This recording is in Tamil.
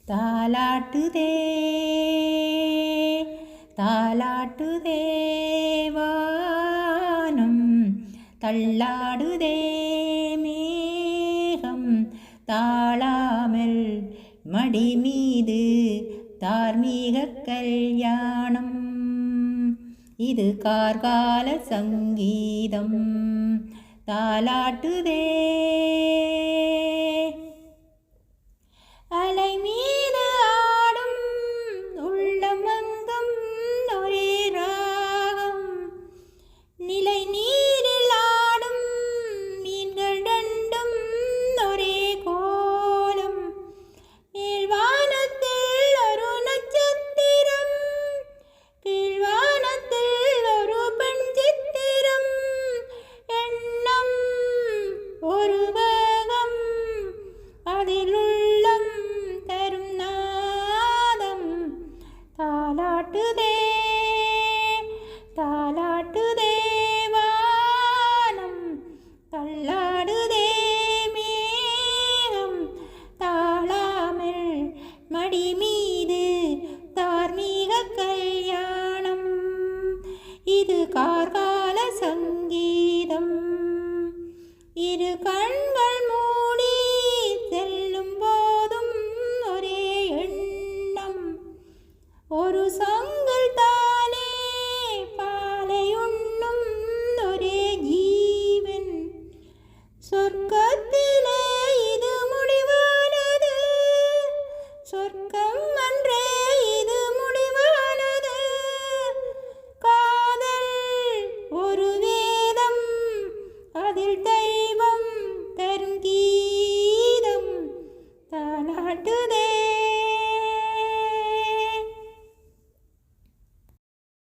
தாலாட்டுதே தாலாட்டுதே வானம் தள்ளாடுதே மேகம் தாழாமல் மடி மீது தார்மீக கல்யாணம். இது கார்கால சங்கீதம் தாலாட்டுதே. அலை மீது ஆடும் உள்ளமங்கம் ஒரே ராகம், நிலை நீரில் ஆடும் மீன்கள் ரெண்டும் ஒரே கோலம். மேல்வானத்தில் ஒரு நட்சத்திரம், கீழ்வானத்தில் ஒரு பெண் சித்திரம். எண்ணம் ஒரு வேகம், அதில் உள்ளம் தரும் நாதம். தாலாட்டுதே தாலாட்டுதே வானம் தள்ளாடுதே மேகம் தாழாமல் மடி மீது தார்மீக கல்யாணம். இது கார்கால சங்கீதம். இரு கண்கள் மூடி செல்லும் போதும் ஒரே எண்ணம். ஒரு சங்கில் தானே பாலை உண்ணும் ஒரே ஜீவன். சொர்க்கத்திலே இது முடிவானது, சொர்க்கம் அன்றே இது முடிவானது. காதல் ஒரு வேதம், அதில் தெய்வம் தரும் கீதம். தாலாட்டுதே